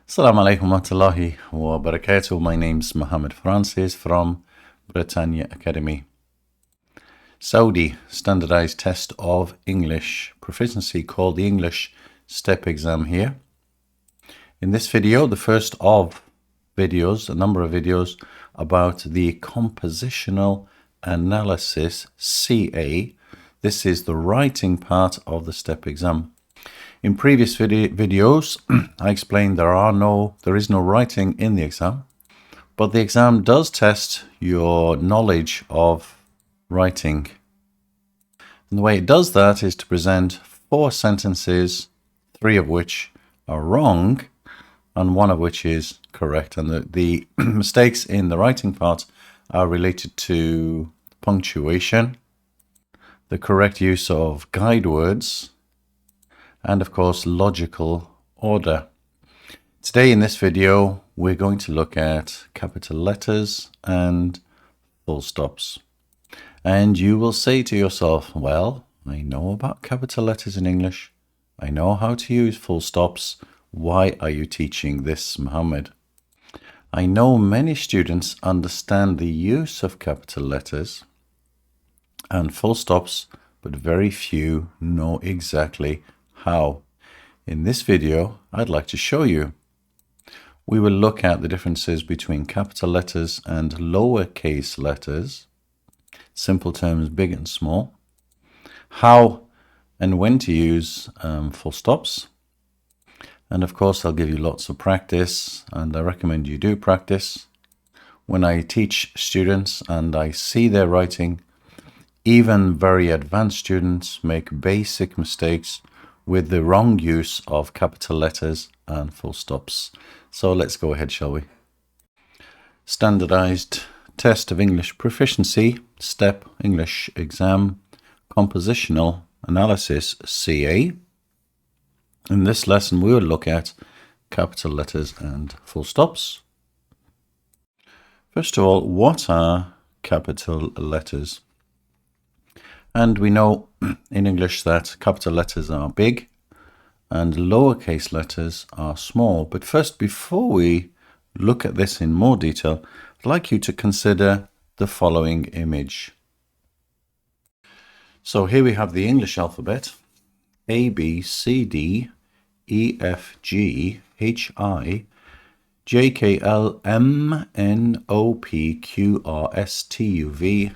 Assalamu alaikum wa rahmatullahi wa barakatuh. My name's Mohammed Francis from Britanniacademy. Saudi standardized test of English proficiency called the English step exam here. In this video, the first of videos, a number of videos about the compositional analysis CA. This is the writing part of the step exam. In previous videos, I explained there is no writing in the exam, but the exam does test your knowledge of writing. And the way it does that is to present 4 sentences, 3 of which are wrong, and 1 of which is correct. And the mistakes in the writing part are related to punctuation, the correct use of guide words, and of course logical order. Today in this video we're going to look at capital letters and full stops. And you will say to yourself, well, I know about capital letters in English, I know how to use full stops, why are you teaching this, Mohammed? I know many students understand the use of capital letters and full stops, but very few know exactly how. In this video, I'd like to show you. We will look at the differences between capital letters and lowercase letters, simple terms big and small, how and when to use full stops, and of course I'll give you lots of practice, and I recommend you do practice. When I teach students and I see their writing, even very advanced students make basic mistakes with the wrong use of capital letters and full stops. So let's go ahead, shall we? Standardized test of English proficiency, step English exam, compositional analysis CA. In this lesson we will look at capital letters and full stops. First of all, what are capital letters? And we know in English that capital letters are big and lowercase letters are small. But first, before we look at this in more detail, I'd like you to consider the following image. So here we have the English alphabet, A, B, C, D, E, F, G, H, I, J, K, L, M, N, O, P, Q, R, S, T, U, V,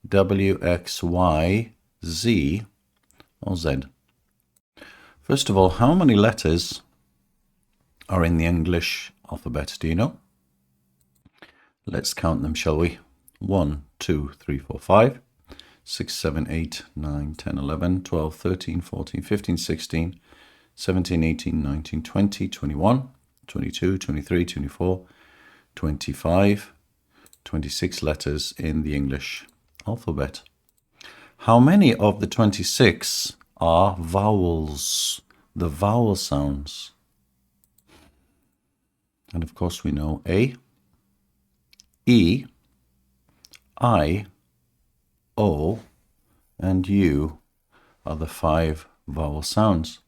W, X, Y, Z, or Z. First of all, how many letters are in the English alphabet? Do you know? Let's count them, shall we? 1, 2, 3, 4, 5, 6, 7, 8, 9, 10, 11, 12, 13, 14, 15, 16, 17, 18, 19, 20, 21, 22, 23, 24, 25, 26 letters in the English alphabet. How many of the 26 are vowels, the vowel sounds? And of course we know A, E, I, O, and U are the 5 vowel sounds.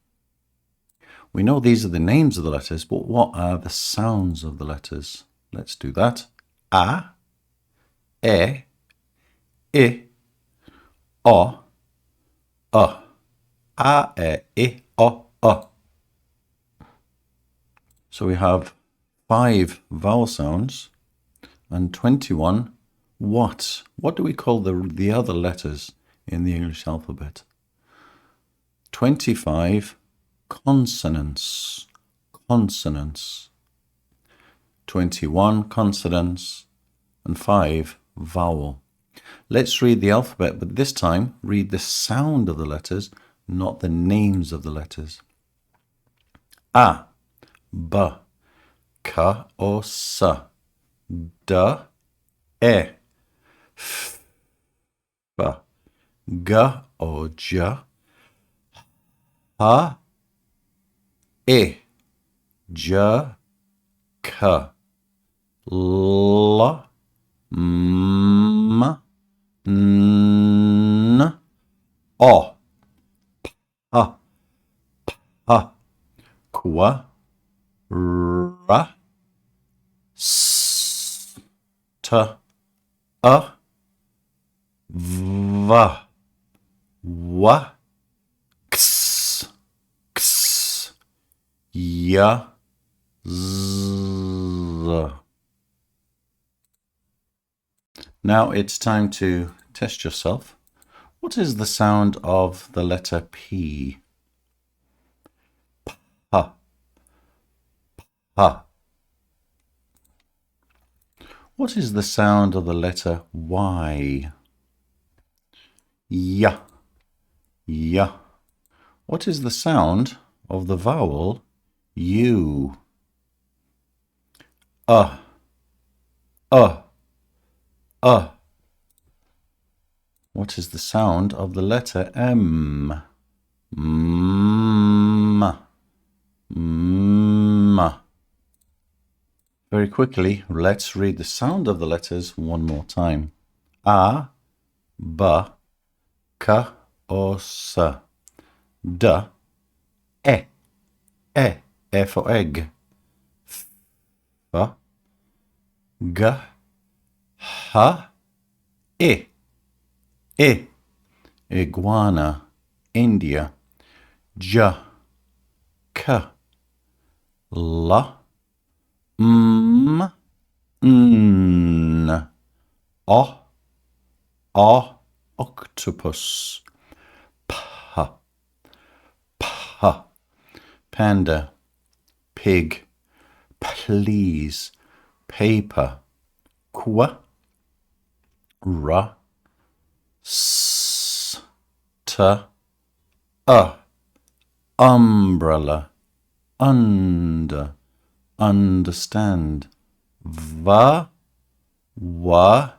We know these are the names of the letters, but what are the sounds of the letters? Let's do that. A, E, I, O, A, E, I, O, O. So we have 5 vowel sounds and 21 what? What do we call the other letters in the English alphabet? 25 consonants, consonants. 21 consonants and 5 vowel. Let's read the alphabet, but this time read the sound of the letters, not the names of the letters. A, B, K or S, D, E, F, G or J, H, I, J, K, L, M, N, O, P, P, Q, R, ra, s, t, a, va, wa, ks, ks, ya, z. Now it's time to test yourself. What is the sound of the letter P? Pa, pa. What is the sound of the letter Y? Ya, ya. What is the sound of the vowel U? Uh, uh. What is the sound of the letter M? M. M. Very quickly, let's read the sound of the letters one more time. A, B, K, O, S. D, E, E for egg. F, G, H, I, iguana, India. J, K, L, M, N, O, octopus. P, panda, pig, please, paper. Qu, r, s, t, umbrella, under, understand. Va, wa,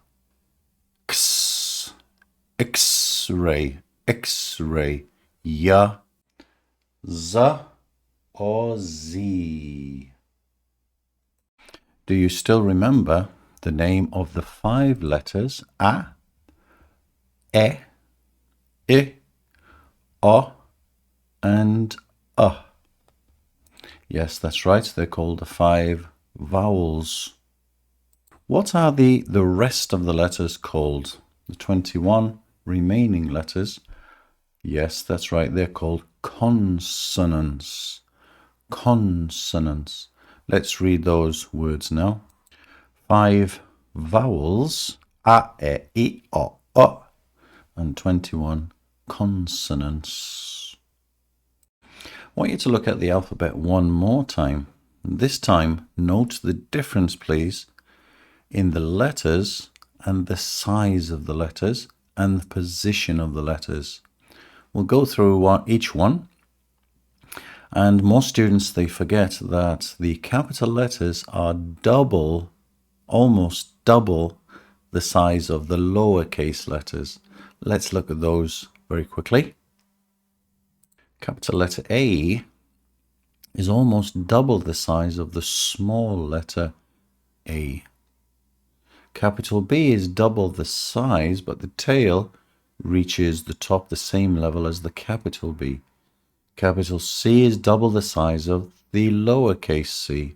x, x-ray, x-ray. Ya, z, or z. Do you still remember the name of the 5 letters A, E, I, O, and U? Yes, that's right. They're called the 5 vowels. What are the rest of the letters called? The 21 remaining letters. Yes, that's right. They're called consonants. Consonants. Let's read those words now. 5 vowels, A, E, I, O, U, and 21 consonants. I want you to look at the alphabet one more time. This time, note the difference, please, in the letters and the size of the letters and the position of the letters. We'll go through each one. And most students, they forget that the capital letters are double, almost double the size of the lowercase letters. Let's look at those very quickly. Capital letter A is almost double the size of the small letter A. Capital B is double the size, but the tail reaches the top the same level as the capital B. Capital C is double the size of the lowercase c.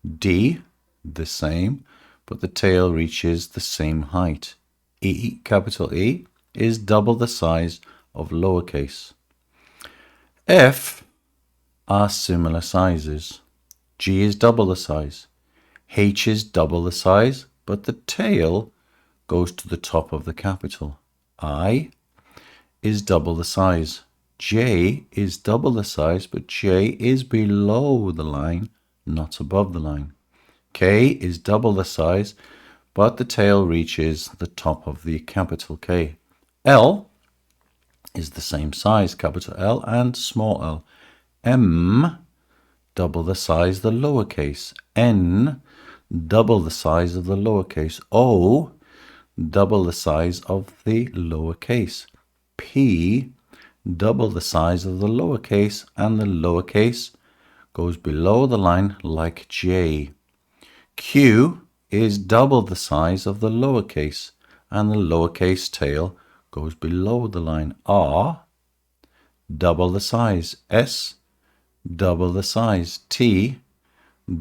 D, the same, but the tail reaches the same height. E, capital E, is double the size of lowercase. F are similar sizes. G is double the size. H is double the size, but the tail goes to the top of the capital. I is double the size. J is double the size, but J is below the line, not above the line. K is double the size, but the tail reaches the top of the capital K. L is the same size, capital L and small l. M, double the size, the lowercase. N, double the size of the lowercase. O, double the size of the lowercase. P, double the size of the lowercase, and the lowercase goes below the line like J. Q is double the size of the lowercase, and the lowercase tail goes below the line. R, double the size. S, double the size. T,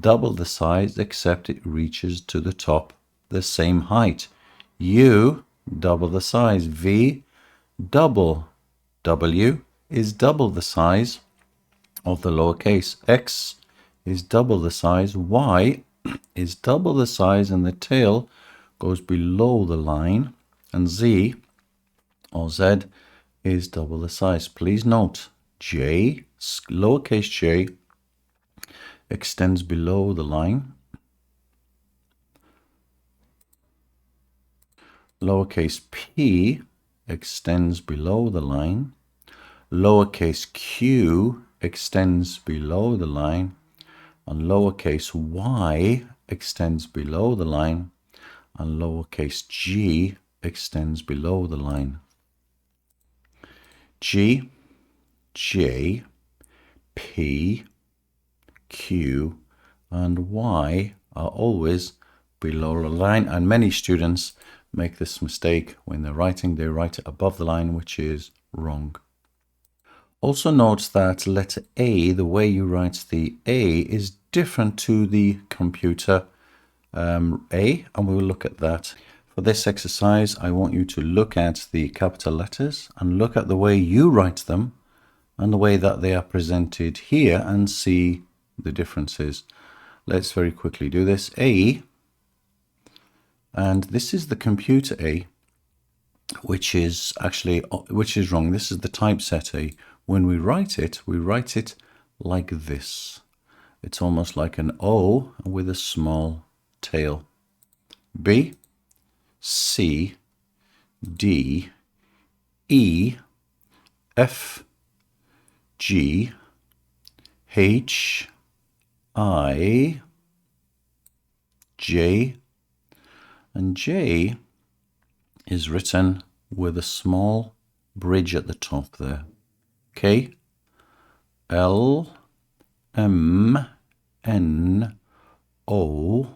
double the size except it reaches to the top the same height. U, double the size. V, double. W is double the size of the lowercase. X is double the size. Y is double the size, and the tail goes below the line. And Z or Z is double the size. Please note, J, lowercase j, extends below the line. Lowercase p extends below the line. Lowercase q extends below the line. And lowercase y extends below the line. And lowercase g extends below the line. G, J, P, Q, and Y are always below the line, and many students make this mistake when they're writing. They write it above the line, which is wrong. Also note that letter A, the way you write the A, is different to the computer A, and we will look at that. For this exercise, I want you to look at the capital letters and look at the way you write them and the way that they are presented here and see the differences. Let's very quickly do this. A, and this is the computer A, which is wrong. This is the typeset A. When we write it like this. It's almost like an O with a small tail. B, C, D, E, F, G, H, I, J, and J is written with a small bridge at the top there. K, L, M, N, O,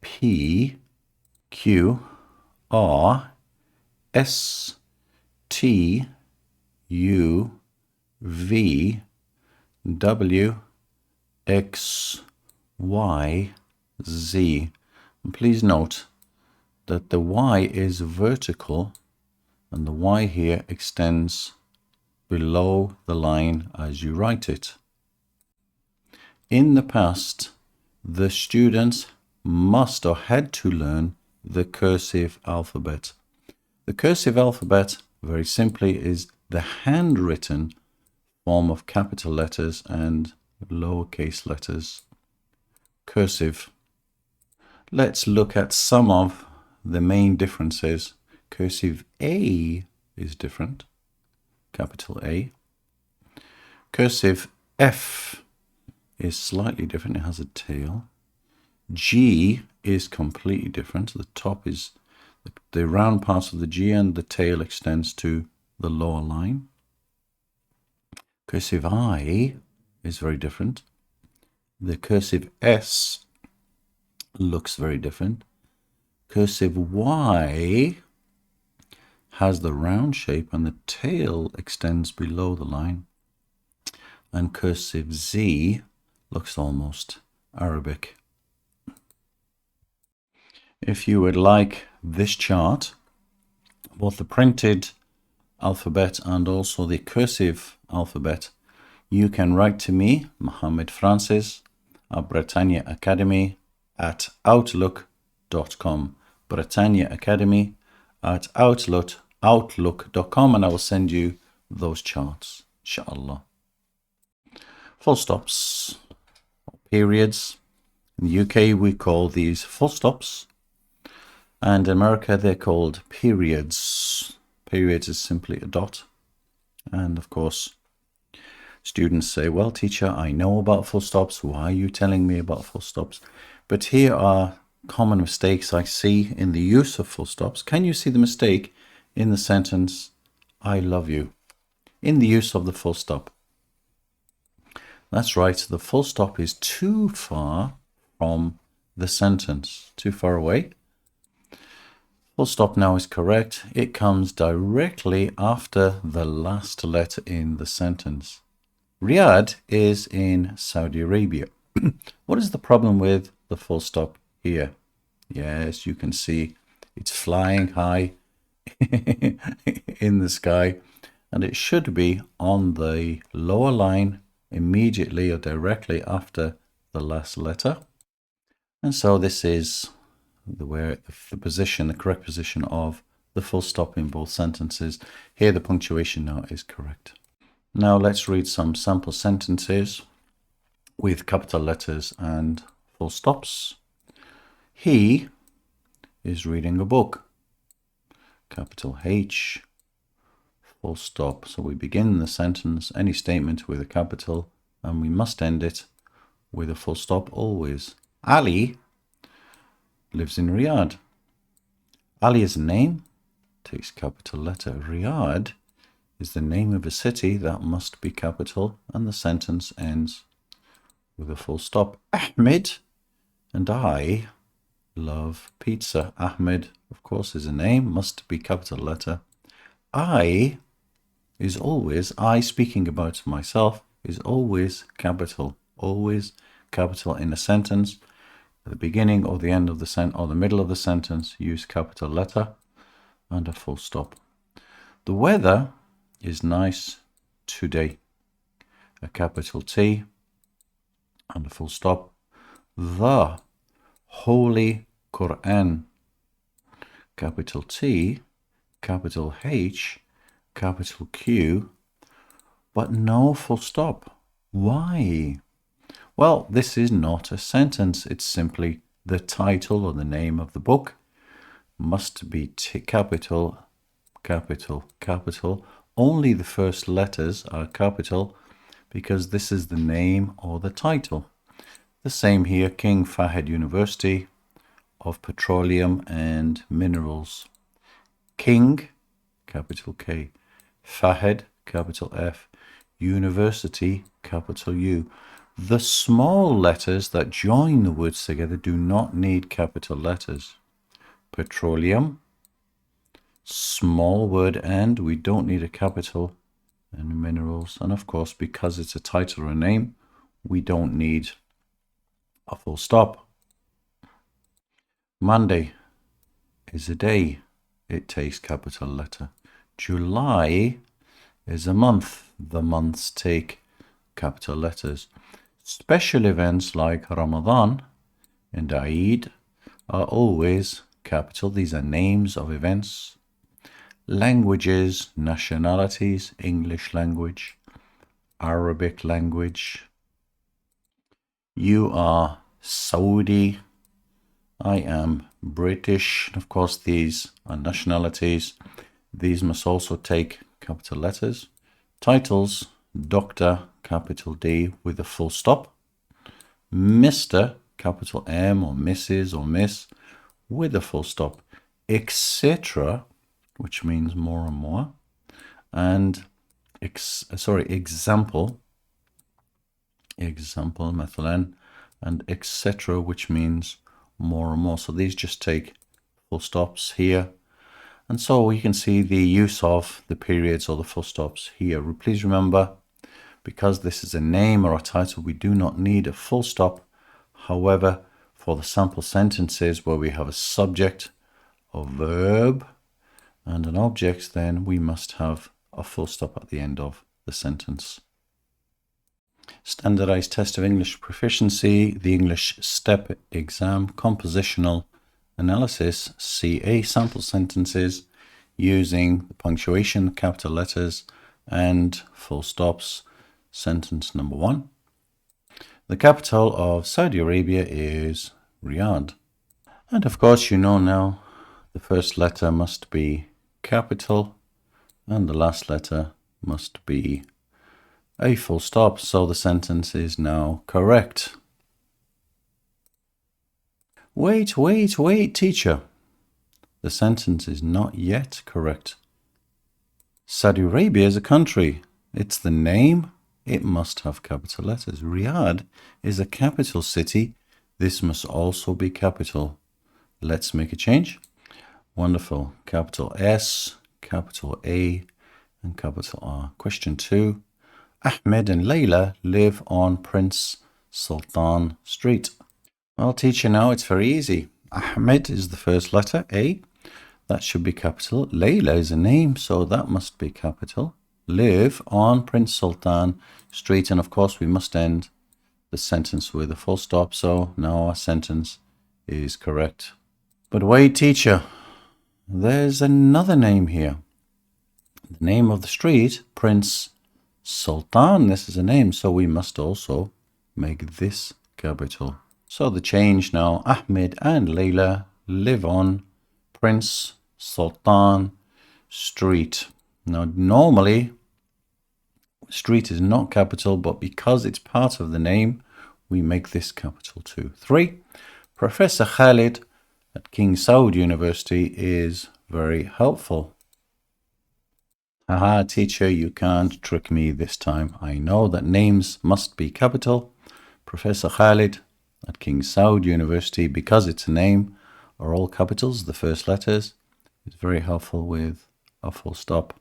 P, Q, R, S, T, U, V, W, X, Y, Z. And please note that the Y is vertical and the Y here extends below the line as you write it. In the past, the students must or had to learn the cursive alphabet. The cursive alphabet, very simply, is the handwritten form of capital letters and lowercase letters. Cursive. Let's look at some of the main differences. Cursive A is different, capital A. Cursive F is slightly different, it has a tail. G is completely different. The top is the round part of the G and the tail extends to the lower line. Cursive I is very different. The cursive S looks very different. Cursive Y has the round shape and the tail extends below the line. And cursive Z looks almost Arabic. If you would like this chart, both the printed alphabet and also the cursive alphabet, you can write to me, Mohammed Francis, at britanniacademy at outlook.com. britanniacademy at outlook.com, and I will send you those charts, inshallah. Full stops, periods. In the UK, we call these full stops. And in America, they're called periods. Periods is simply a dot. And of course, students say, well, teacher, I know about full stops. Why are you telling me about full stops? But here are common mistakes I see in the use of full stops. Can you see the mistake in the sentence, I love you, in the use of the full stop? That's right, the full stop is too far from the sentence, too far away. Full stop now is correct. It comes directly after the last letter in the sentence. Riyadh is in Saudi Arabia. What is the problem with the full stop here? Yes, you can see it's flying high in the sky, and it should be on the lower line immediately or directly after the last letter. And so this is the correct position of the full stop in both sentences. Here the punctuation now is correct. Now let's read some sample sentences with capital letters and full stops. He is reading a book. Capital H, full stop. So we begin the sentence, any statement with a capital, and we must end it with a full stop always. Ali lives in Riyadh. Ali is a name, takes capital letter. Riyadh is the name of a city, that must be capital, and the sentence ends with a full stop. Ahmed and I love pizza. Ahmed, of course, is a name, must be capital letter. I is always, I speaking about myself, is always capital in a sentence. At the beginning or the end of the sentence or the middle of the sentence, use capital letter and a full stop. The weather is nice today. A capital T and a full stop. The Holy Quran. Capital T, capital H, capital Q, but no full stop. Why? Well, this is not a sentence. It's simply the title or the name of the book. Must be capital, capital, capital. Only the first letters are capital because this is the name or the title. The same here, King Fahd University of Petroleum and Minerals. King, capital K. Fahd, capital F. University, capital U. The small letters that join the words together do not need capital letters. Petroleum, small word and, we don't need a capital, and minerals. And of course, because it's a title or a name, we don't need a full stop. Monday is a day. It takes capital letter. July is a month. The months take capital letters. Special events like Ramadan and Eid are always capital. These are names of events. Languages, nationalities, English language, Arabic language. You are Saudi. I am British. Of course, these are nationalities. These must also take capital letters. Titles, Doctor, capital D with a full stop. Mr, capital M, or Mrs. or Miss with a full stop. Etc., which means more and more. And example, مثلا, and etc., which means more and more. So these just take full stops here. And so you can see the use of the periods or the full stops here. Please remember, because this is a name or a title, we do not need a full stop. However, for the sample sentences where we have a subject, a verb, and an object, then we must have a full stop at the end of the sentence. Standardized test of English proficiency, the English step exam, compositional analysis, CA, sample sentences using the punctuation, capital letters, and full stops. Sentence number 1. The capital of Saudi Arabia is Riyadh. And of course, you know now the first letter must be capital and the last letter must be a full stop. So the sentence is now correct. Wait, teacher. The sentence is not yet correct. Saudi Arabia is a country. It's the name. It must have capital letters. Riyadh is a capital city. This must also be capital. Let's make a change. Wonderful. Capital S, capital A, and capital R. Question 2. Ahmed and Layla live on Prince Sultan Street. Well, teacher, now it's very easy. Ahmed is the first letter, A. That should be capital. Layla is a name, so that must be capital. Live on Prince Sultan Street. And of course, we must end the sentence with a full stop. So now our sentence is correct. But wait, teacher, there's another name here. The name of the street, Prince Sultan. This is a name, so we must also make this capital. So the change now, Ahmed and Layla live on Prince Sultan Street. Now, normally, street is not capital, but because it's part of the name, we make this capital too. 3. Professor Khalid at King Saud University is very helpful. Haha, teacher, you can't trick me this time. I know that names must be capital. Professor Khalid at King Saud University, because it's a name, are all capitals, the first letters. It's very helpful with a full stop.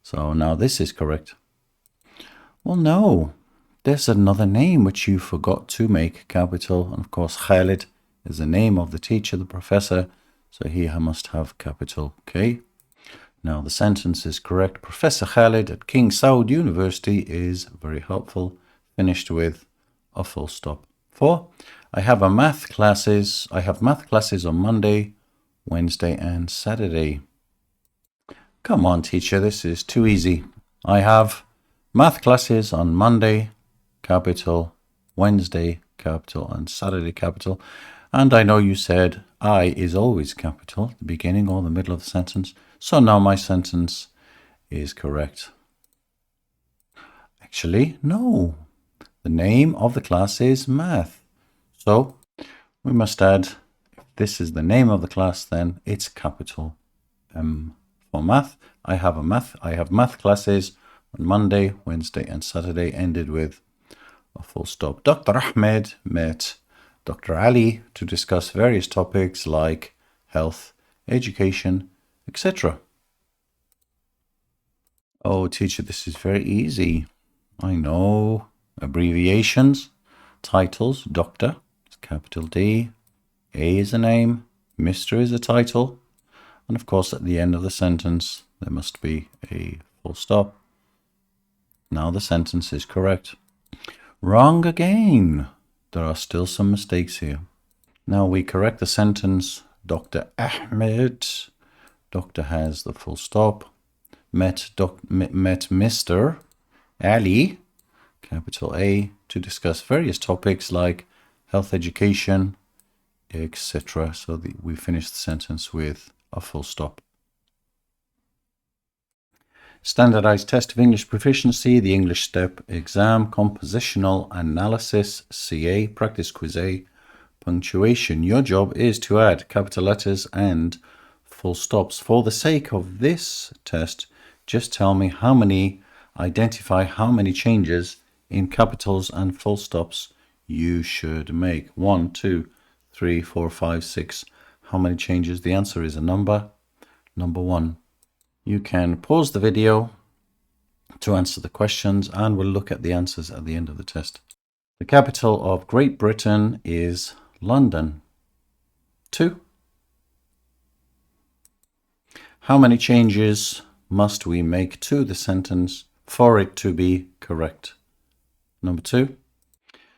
So now this is correct. Well, no, there's another name which you forgot to make capital. And of course, Khalid is the name of the teacher, the professor. So he must have capital K. Now the sentence is correct. Professor Khalid at King Saud University is very helpful. Finished with a full stop. 4. I have math classes on Monday, Wednesday, and Saturday. Come on, teacher, this is too easy. I have math classes on Monday, capital, Wednesday, capital, and Saturday, capital. And I know you said I is always capital, the beginning or the middle of the sentence. So now my sentence is correct. Actually, no. The name of the class is math. So we must add, if this is the name of the class, then it's capital M for math. I have math classes on Monday, Wednesday, and Saturday, ended with a full stop. Dr. Ahmed met Dr. Ali to discuss various topics like health, education, etc. Oh, teacher, this is very easy. I know. Abbreviations, titles, Doctor, capital D, A is a name, Mr. is a title, and of course at the end of the sentence there must be a full stop. Now the sentence is correct. Wrong again. There are still some mistakes here. Now we correct the sentence. Dr. Ahmed, Doctor has the full stop, met Mr. Ali, capital A, to discuss various topics like health, education, etc. So we finish the sentence with a full stop. Standardized test of English proficiency, the English step exam, compositional analysis, CA, practice quiz A, punctuation. Your job is to add capital letters and full stops. For the sake of this test, just tell me identify how many changes in capitals and full stops you should make. 1, 2, 3, 4, 5, 6. How many changes? The answer is a number. Number 1. You can pause the video to answer the questions, and we'll look at the answers at the end of the test. The capital of Great Britain is London. 2. How many changes must we make to the sentence for it to be correct? Number 2.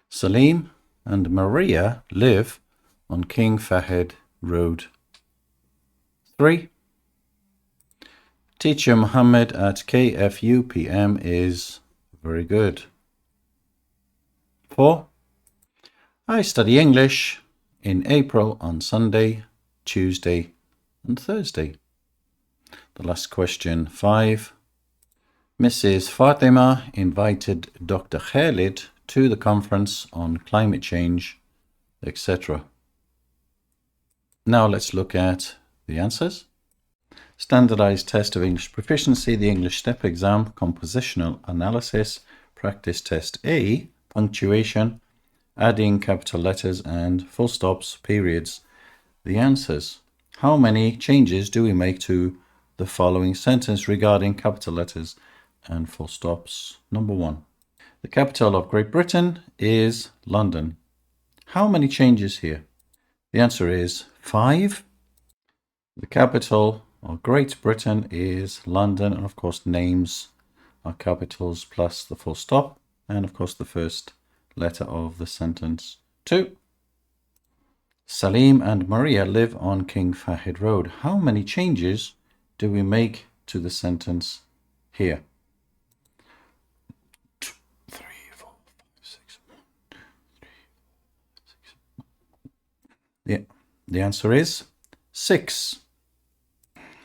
Salim and Maria live on King Fahd Road. 3. Teacher Mohammed at KFU PM is very good. 4. I study English in April on Sunday, Tuesday, and Thursday. The last question, 5. Mrs. Fatima invited Dr. Khalid to the conference on climate change, etc. Now let's look at the answers. Standardized test of English proficiency, the English step exam, compositional analysis, practice test A, punctuation, adding capital letters and full stops, periods. The answers. How many changes do we make to the following sentence regarding capital letters and full stops? Number 1. The capital of Great Britain is London. How many changes here? The answer is 5. The capital of Great Britain is London, and of course names are capitals plus the full stop, and of course the first letter of the sentence. 2. Salim and Maria live on King Fahd Road. How many changes do we make to the sentence here? 2, 3, 4, 5, 6, 1, 2, 3, 4, 5, 6. The answer is 6.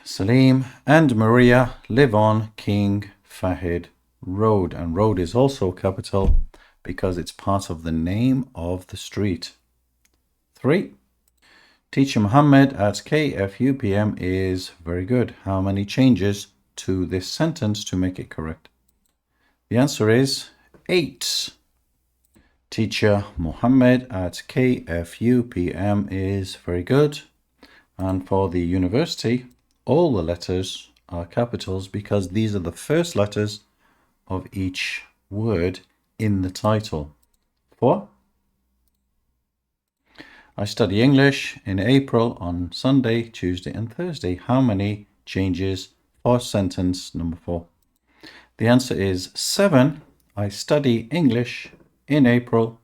Salim and Maria live on King Fahd Road, and road is also capital because it's part of the name of the street. 3. Teacher Mohammed at KFUPM is very good. How many changes to this sentence to make it correct? The answer is 8. Teacher Mohammed at KFUPM is very good. And for the university, all the letters are capitals because these are the first letters of each word in the title. 4. I study English in April on Sunday, Tuesday and Thursday. How many changes for sentence number 4? The answer is 7. I study English in April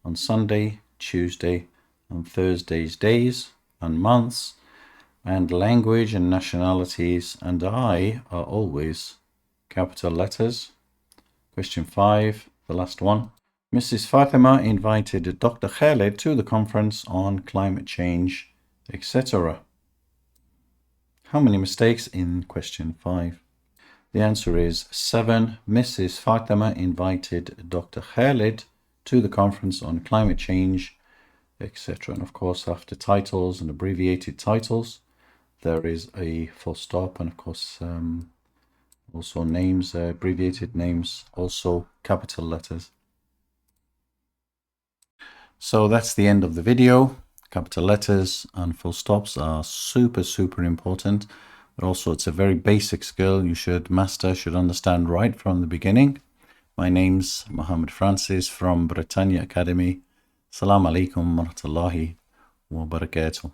on Sunday, Tuesday and Thursday's days and months, and language and nationalities and I are always capital letters. Question 5, the last one. Mrs. Fatima invited Dr. Khaled to the conference on climate change, etc. How many mistakes in question 5? The answer is 7. Mrs. Fatima invited Dr. Khaled to the conference on climate change, etc. And of course, after titles and abbreviated titles, there is a full stop, and of course, also names, abbreviated names, also capital letters. So that's the end of the video. Capital letters and full stops are super important, but also it's a very basic skill you should master, should understand right from the beginning. My name's Mohammed Francis from Britannia Academy. Assalamu alaikum wa rahmatullahi wa barakatuh.